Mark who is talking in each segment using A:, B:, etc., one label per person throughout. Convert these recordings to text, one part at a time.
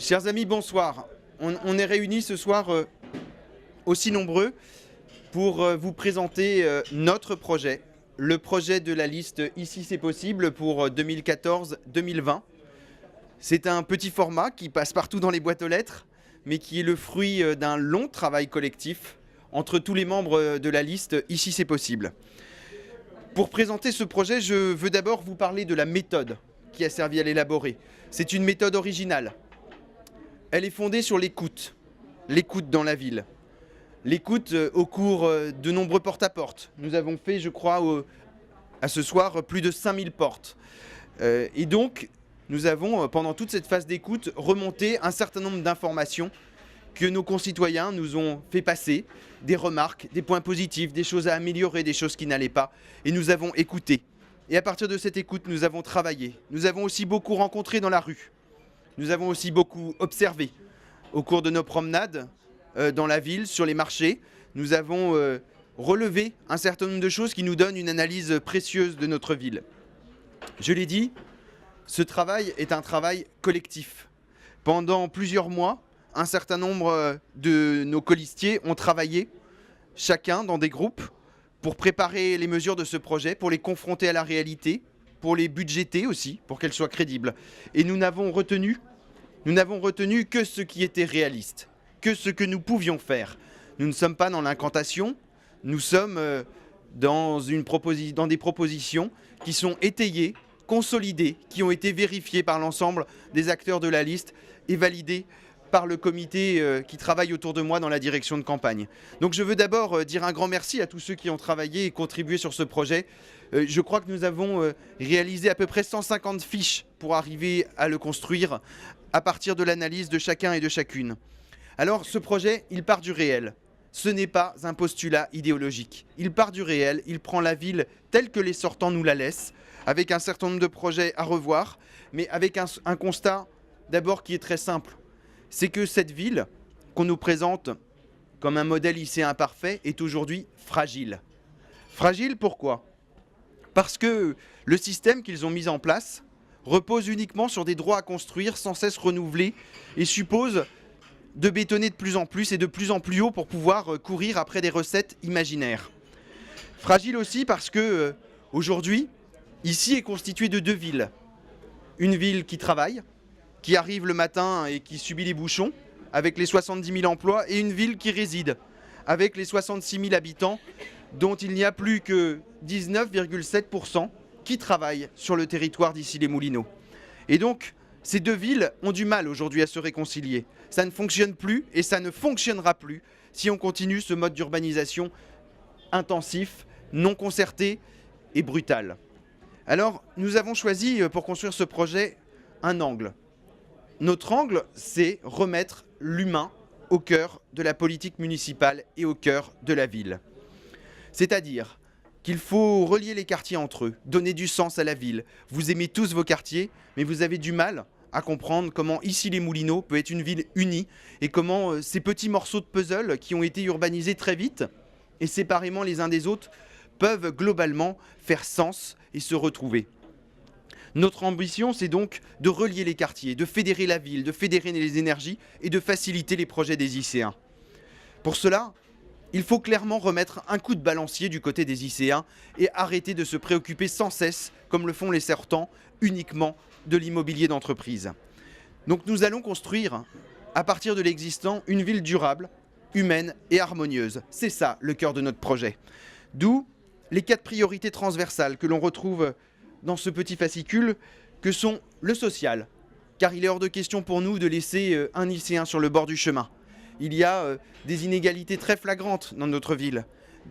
A: Chers amis, bonsoir. On est réunis ce soir aussi nombreux pour vous présenter notre projet, le projet de la liste Ici c'est possible pour 2014-2020. C'est un petit format qui passe partout dans les boîtes aux lettres, mais qui est le fruit d'un long travail collectif entre tous les membres de la liste Ici c'est possible. Pour présenter ce projet, je veux d'abord vous parler de la méthode qui a servi à l'élaborer. C'est une méthode originale. Elle est fondée sur l'écoute dans la ville. L'écoute au cours de nombreux porte-à-porte. Nous avons fait, je crois, à ce soir, plus de 5000 portes. Et donc, nous avons, pendant toute cette phase d'écoute, remonté un certain nombre d'informations que nos concitoyens nous ont fait passer, des remarques, des points positifs, des choses à améliorer, des choses qui n'allaient pas. Et nous avons écouté. Et à partir de cette écoute, nous avons travaillé. Nous avons aussi beaucoup rencontré dans la rue. Nous avons aussi beaucoup observé au cours de nos promenades dans la ville, sur les marchés. Nous avons relevé un certain nombre de choses qui nous donnent une analyse précieuse de notre ville. Je l'ai dit, ce travail est un travail collectif. Pendant plusieurs mois, un certain nombre de nos colistiers ont travaillé, chacun dans des groupes, pour préparer les mesures de ce projet, pour les confronter à la réalité, pour les budgéter aussi, pour qu'elles soient crédibles. Et nous n'avons retenu que ce qui était réaliste, que ce que nous pouvions faire. Nous ne sommes pas dans l'incantation, nous sommes dans des propositions qui sont étayées, consolidées, qui ont été vérifiées par l'ensemble des acteurs de la liste et validées par le comité qui travaille autour de moi dans la direction de campagne. Donc je veux d'abord dire un grand merci à tous ceux qui ont travaillé et contribué sur ce projet. Je crois que nous avons réalisé à peu près 150 fiches pour arriver à le construire à partir de l'analyse de chacun et de chacune. Alors ce projet, il part du réel. Ce n'est pas un postulat idéologique. Il part du réel, il prend la ville telle que les sortants nous la laissent, avec un certain nombre de projets à revoir, mais avec un constat d'abord qui est très simple. C'est que cette ville, qu'on nous présente comme un modèle lycéen parfait, est aujourd'hui fragile. Fragile pourquoi ? Parce que le système qu'ils ont mis en place repose uniquement sur des droits à construire sans cesse renouvelés et suppose de bétonner de plus en plus et de plus en plus haut pour pouvoir courir après des recettes imaginaires. Fragile aussi parce que aujourd'hui, ici est constitué de deux villes. Une ville qui travaille, qui arrive le matin et qui subit les bouchons, avec les 70 000 emplois, et une ville qui réside, avec les 66 000 habitants, dont il n'y a plus que 19,7% qui travaillent sur le territoire d'Issy-les-Moulineaux. Et donc, ces deux villes ont du mal aujourd'hui à se réconcilier. Ça ne fonctionne plus et ça ne fonctionnera plus si on continue ce mode d'urbanisation intensif, non concerté et brutal. Alors, nous avons choisi, pour construire ce projet, un angle. Notre angle, c'est remettre l'humain au cœur de la politique municipale et au cœur de la ville. C'est-à-dire qu'il faut relier les quartiers entre eux, donner du sens à la ville. Vous aimez tous vos quartiers, mais vous avez du mal à comprendre comment Issy-les-Moulineaux peut être une ville unie et comment ces petits morceaux de puzzle qui ont été urbanisés très vite et séparément les uns des autres peuvent globalement faire sens et se retrouver. Notre ambition, c'est donc de relier les quartiers, de fédérer la ville, de fédérer les énergies et de faciliter les projets des ICéens. Pour cela, il faut clairement remettre un coup de balancier du côté des ICéens et arrêter de se préoccuper sans cesse, comme le font les sortants, uniquement de l'immobilier d'entreprise. Donc nous allons construire, à partir de l'existant, une ville durable, humaine et harmonieuse. C'est ça le cœur de notre projet. D'où les 4 priorités transversales que l'on retrouve dans ce petit fascicule, que sont le social, car il est hors de question pour nous de laisser un lycéen sur le bord du chemin. Il y a des inégalités très flagrantes dans notre ville.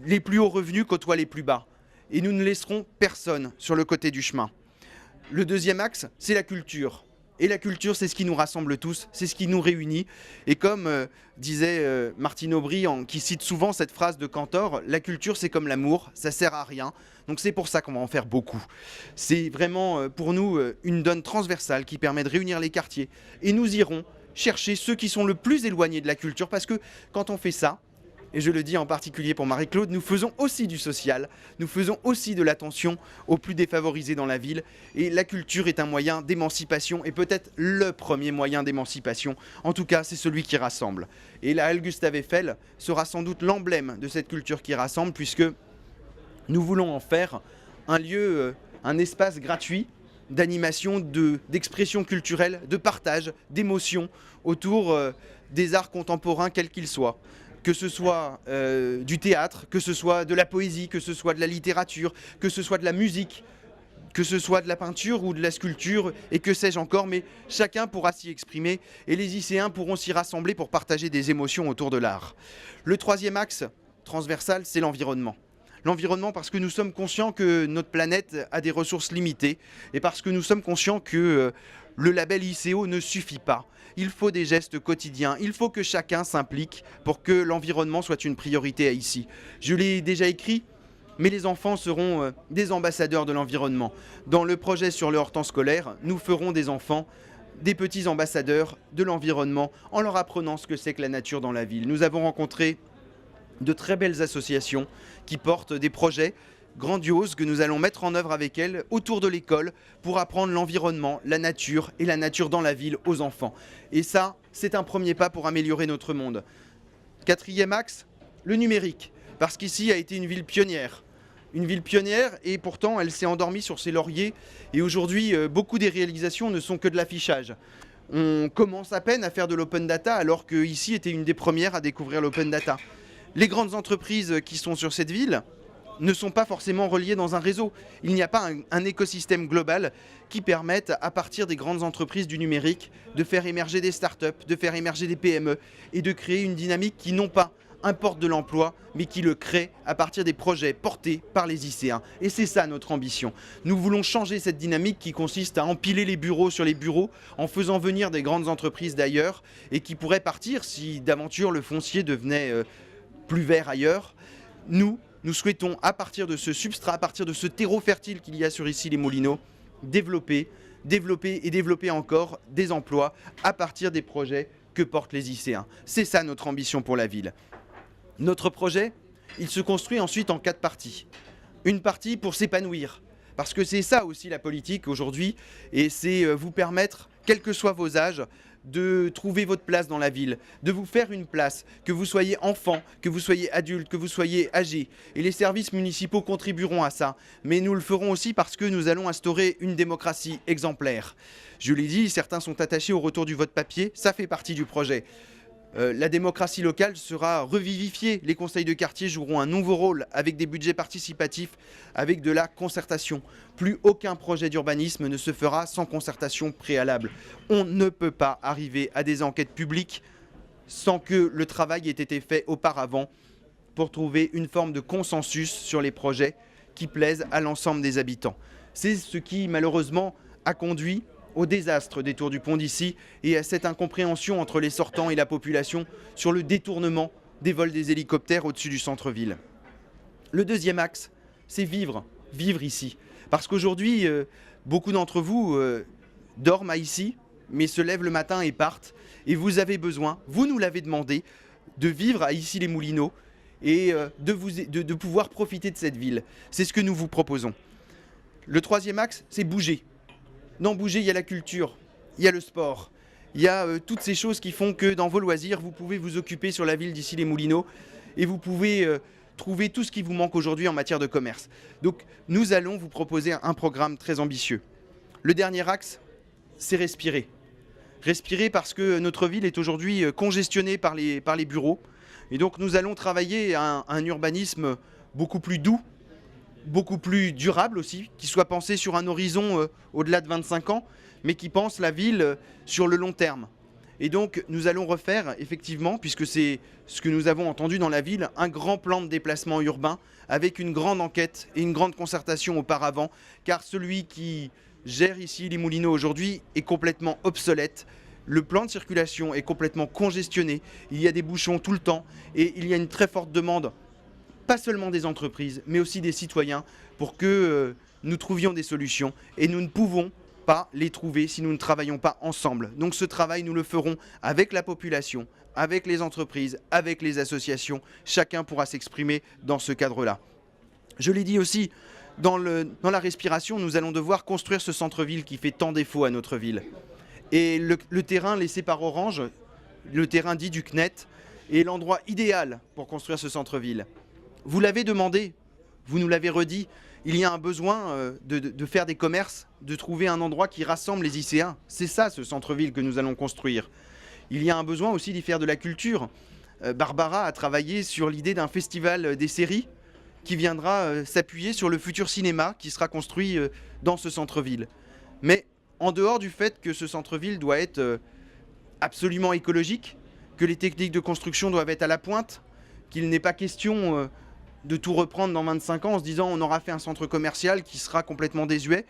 A: Les plus hauts revenus côtoient les plus bas. Et nous ne laisserons personne sur le côté du chemin. Le deuxième axe, c'est la culture. Et la culture, c'est ce qui nous rassemble tous, c'est ce qui nous réunit. Et comme disait Martine Aubry, qui cite souvent cette phrase de Cantor, la culture, c'est comme l'amour, ça sert à rien. Donc c'est pour ça qu'on va en faire beaucoup. C'est vraiment pour nous une donne transversale qui permet de réunir les quartiers. Et nous irons chercher ceux qui sont le plus éloignés de la culture, parce que quand on fait ça, et je le dis en particulier pour Marie-Claude, nous faisons aussi du social, nous faisons aussi de l'attention aux plus défavorisés dans la ville. Et la culture est un moyen d'émancipation, et peut-être le premier moyen d'émancipation. En tout cas, c'est celui qui rassemble. Et la Halle Gustave Eiffel sera sans doute l'emblème de cette culture qui rassemble, puisque nous voulons en faire un lieu, un espace gratuit d'animation, d'expression culturelle, de partage, d'émotion autour des arts contemporains, quels qu'ils soient. Que ce soit du théâtre, que ce soit de la poésie, que ce soit de la littérature, que ce soit de la musique, que ce soit de la peinture ou de la sculpture, et que sais-je encore, mais chacun pourra s'y exprimer, et les lycéens pourront s'y rassembler pour partager des émotions autour de l'art. Le troisième axe transversal, c'est l'environnement. L'environnement parce que nous sommes conscients que notre planète a des ressources limitées, et parce que nous sommes conscients que le label ICO ne suffit pas. Il faut des gestes quotidiens, il faut que chacun s'implique pour que l'environnement soit une priorité à ici. Je l'ai déjà écrit, mais les enfants seront des ambassadeurs de l'environnement. Dans le projet sur le hors-temps scolaire, nous ferons des enfants des petits ambassadeurs de l'environnement en leur apprenant ce que c'est que la nature dans la ville. Nous avons rencontré de très belles associations qui portent des projets grandioses que nous allons mettre en œuvre avec elles autour de l'école pour apprendre l'environnement, la nature et la nature dans la ville aux enfants. Et ça, c'est un premier pas pour améliorer notre monde. Quatrième axe, le numérique, parce qu'ici a été une ville pionnière. Une ville pionnière et pourtant elle s'est endormie sur ses lauriers et aujourd'hui beaucoup des réalisations ne sont que de l'affichage. On commence à peine à faire de l'open data alors qu'ici était une des premières à découvrir l'open data. Les grandes entreprises qui sont sur cette ville ne sont pas forcément reliées dans un réseau. Il n'y a pas un écosystème global qui permette, à partir des grandes entreprises du numérique, de faire émerger des startups, de faire émerger des PME et de créer une dynamique qui non pas importe de l'emploi, mais qui le crée à partir des projets portés par les lycéens. Et c'est ça notre ambition. Nous voulons changer cette dynamique qui consiste à empiler les bureaux sur les bureaux en faisant venir des grandes entreprises d'ailleurs et qui pourraient partir si d'aventure le foncier devenait plus vert ailleurs. Nous souhaitons, à partir de ce substrat, à partir de ce terreau fertile qu'il y a sur ici les Moulineaux, développer encore des emplois à partir des projets que portent les lycéens. C'est ça notre ambition pour la ville. Notre projet, il se construit ensuite en 4 parties. Une partie pour s'épanouir, parce que c'est ça aussi la politique aujourd'hui, et c'est vous permettre, quels que soient vos âges, de trouver votre place dans la ville, de vous faire une place, que vous soyez enfant, que vous soyez adulte, que vous soyez âgé. Et les services municipaux contribueront à ça. Mais nous le ferons aussi parce que nous allons instaurer une démocratie exemplaire. Je l'ai dit, certains sont attachés au retour du vote papier, ça fait partie du projet. La démocratie locale sera revivifiée. Les conseils de quartier joueront un nouveau rôle avec des budgets participatifs, avec de la concertation. Plus aucun projet d'urbanisme ne se fera sans concertation préalable. On ne peut pas arriver à des enquêtes publiques sans que le travail ait été fait auparavant pour trouver une forme de consensus sur les projets qui plaisent à l'ensemble des habitants. C'est ce qui malheureusement a conduit au désastre des tours du pont d'ici et à cette incompréhension entre les sortants et la population sur le détournement des vols des hélicoptères au-dessus du centre-ville. Le deuxième axe, c'est vivre ici. Parce qu'aujourd'hui, beaucoup d'entre vous dorment à ici, mais se lèvent le matin et partent. Et vous avez besoin, vous nous l'avez demandé, de vivre à Issy-les-Moulineaux et de pouvoir profiter de cette ville. C'est ce que nous vous proposons. Le troisième axe, c'est bouger. Dans bouger, il y a la culture, il y a le sport, il y a toutes ces choses qui font que dans vos loisirs, vous pouvez vous occuper sur la ville d'Issy-les-Moulineaux et vous pouvez trouver tout ce qui vous manque aujourd'hui en matière de commerce. Donc nous allons vous proposer un programme très ambitieux. Le dernier axe, c'est respirer. Respirer parce que notre ville est aujourd'hui congestionnée par les bureaux. Et donc nous allons travailler à un urbanisme beaucoup plus doux, beaucoup plus durable aussi, qui soit pensé sur un horizon au-delà de 25 ans, mais qui pense la ville sur le long terme. Et donc nous allons refaire effectivement, puisque c'est ce que nous avons entendu dans la ville, un grand plan de déplacement urbain avec une grande enquête et une grande concertation auparavant, car celui qui gère ici les Moulineaux aujourd'hui est complètement obsolète. Le plan de circulation est complètement congestionné, il y a des bouchons tout le temps et il y a une très forte demande, pas seulement des entreprises, mais aussi des citoyens, pour que nous trouvions des solutions. Et nous ne pouvons pas les trouver si nous ne travaillons pas ensemble. Donc ce travail, nous le ferons avec la population, avec les entreprises, avec les associations. Chacun pourra s'exprimer dans ce cadre-là. Je l'ai dit aussi, dans la respiration, nous allons devoir construire ce centre-ville qui fait tant défaut à notre ville. Et le terrain laissé par Orange, le terrain dit du CNET, est l'endroit idéal pour construire ce centre-ville. Vous l'avez demandé, vous nous l'avez redit, il y a un besoin de faire des commerces, de trouver un endroit qui rassemble les lycéens. C'est ça, ce centre-ville que nous allons construire. Il y a un besoin aussi d'y faire de la culture. Barbara a travaillé sur l'idée d'un festival des séries qui viendra s'appuyer sur le futur cinéma qui sera construit dans ce centre-ville. Mais en dehors du fait que ce centre-ville doit être absolument écologique, que les techniques de construction doivent être à la pointe, qu'il n'est pas question de tout reprendre dans 25 ans en se disant on aura fait un centre commercial qui sera complètement désuet.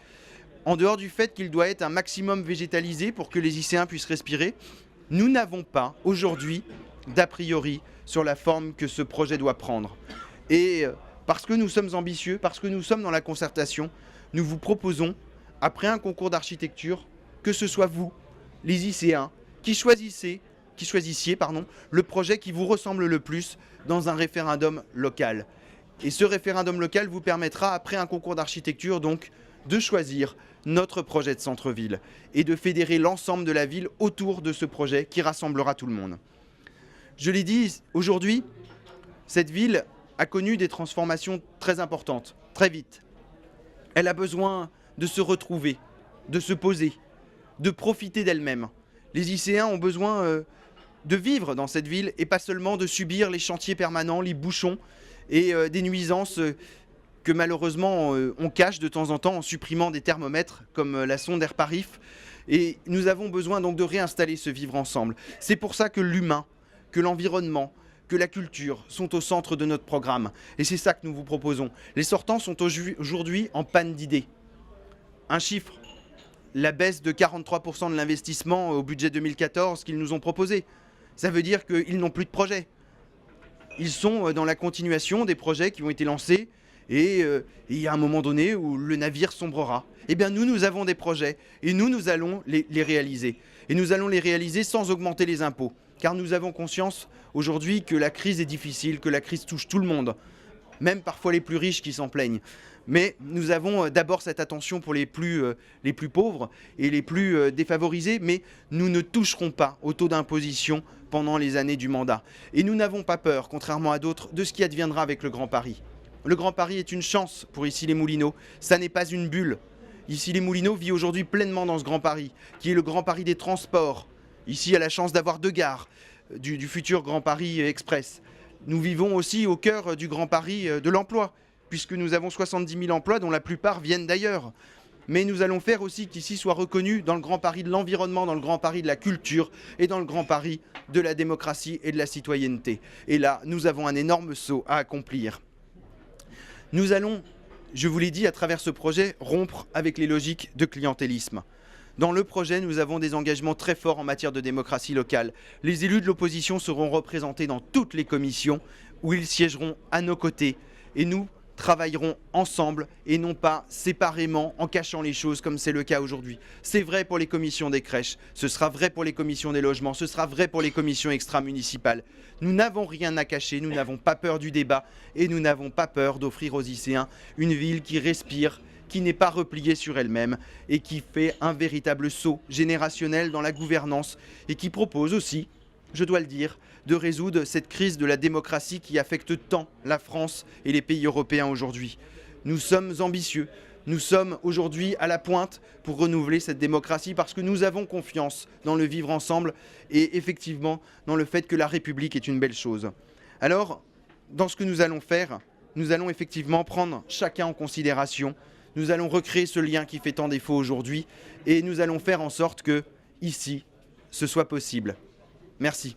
A: En dehors du fait qu'il doit être un maximum végétalisé pour que les lycéens puissent respirer, nous n'avons pas aujourd'hui d'a priori sur la forme que ce projet doit prendre. Et parce que nous sommes ambitieux, parce que nous sommes dans la concertation, nous vous proposons, après un concours d'architecture, que ce soit vous, les lycéens, qui choisissiez le projet qui vous ressemble le plus dans un référendum local. Et ce référendum local vous permettra, après un concours d'architecture, donc, de choisir notre projet de centre-ville et de fédérer l'ensemble de la ville autour de ce projet qui rassemblera tout le monde. Je l'ai dit, aujourd'hui, cette ville a connu des transformations très importantes, très vite. Elle a besoin de se retrouver, de se poser, de profiter d'elle-même. Les lycéens ont besoin de vivre dans cette ville et pas seulement de subir les chantiers permanents, les bouchons et des nuisances que malheureusement on cache de temps en temps en supprimant des thermomètres comme la sonde Airparif. Et nous avons besoin donc de réinstaller ce vivre ensemble. C'est pour ça que l'humain, que l'environnement, que la culture sont au centre de notre programme. Et c'est ça que nous vous proposons. Les sortants sont aujourd'hui en panne d'idées. Un chiffre, la baisse de 43% de l'investissement au budget 2014 qu'ils nous ont proposé. Ça veut dire qu'ils n'ont plus de projet. Ils sont dans la continuation des projets qui ont été lancés et il y a un moment donné où le navire sombrera. Eh bien nous avons des projets et nous allons les réaliser. Et nous allons les réaliser sans augmenter les impôts. Car nous avons conscience aujourd'hui que la crise est difficile, que la crise touche tout le monde. Même parfois les plus riches qui s'en plaignent. Mais nous avons d'abord cette attention pour les plus pauvres et les plus défavorisés, mais nous ne toucherons pas au taux d'imposition pendant les années du mandat. Et nous n'avons pas peur, contrairement à d'autres, de ce qui adviendra avec le Grand Paris. Le Grand Paris est une chance pour Issy-les-Moulineaux, ça n'est pas une bulle. Issy-les-Moulineaux vit aujourd'hui pleinement dans ce Grand Paris, qui est le Grand Paris des transports. Ici, a la chance d'avoir 2 gares du futur Grand Paris Express. Nous vivons aussi au cœur du Grand Paris de l'emploi, puisque nous avons 70 000 emplois dont la plupart viennent d'ailleurs. Mais nous allons faire aussi qu'ici soit reconnu dans le Grand Paris de l'environnement, dans le Grand Paris de la culture et dans le Grand Paris de la démocratie et de la citoyenneté. Et là, nous avons un énorme saut à accomplir. Nous allons, je vous l'ai dit, à travers ce projet, rompre avec les logiques de clientélisme. Dans le projet, nous avons des engagements très forts en matière de démocratie locale. Les élus de l'opposition seront représentés dans toutes les commissions où ils siégeront à nos côtés. Et nous travailleront ensemble et non pas séparément en cachant les choses comme c'est le cas aujourd'hui. C'est vrai pour les commissions des crèches, ce sera vrai pour les commissions des logements, ce sera vrai pour les commissions extra-municipales. Nous n'avons rien à cacher, nous n'avons pas peur du débat et nous n'avons pas peur d'offrir aux lycéens une ville qui respire, qui n'est pas repliée sur elle-même et qui fait un véritable saut générationnel dans la gouvernance et qui propose aussi, je dois le dire, de résoudre cette crise de la démocratie qui affecte tant la France et les pays européens aujourd'hui. Nous sommes ambitieux, nous sommes aujourd'hui à la pointe pour renouveler cette démocratie parce que nous avons confiance dans le vivre ensemble et effectivement dans le fait que la République est une belle chose. Alors, dans ce que nous allons faire, nous allons effectivement prendre chacun en considération, nous allons recréer ce lien qui fait tant défaut aujourd'hui et nous allons faire en sorte que, ici, ce soit possible. Merci.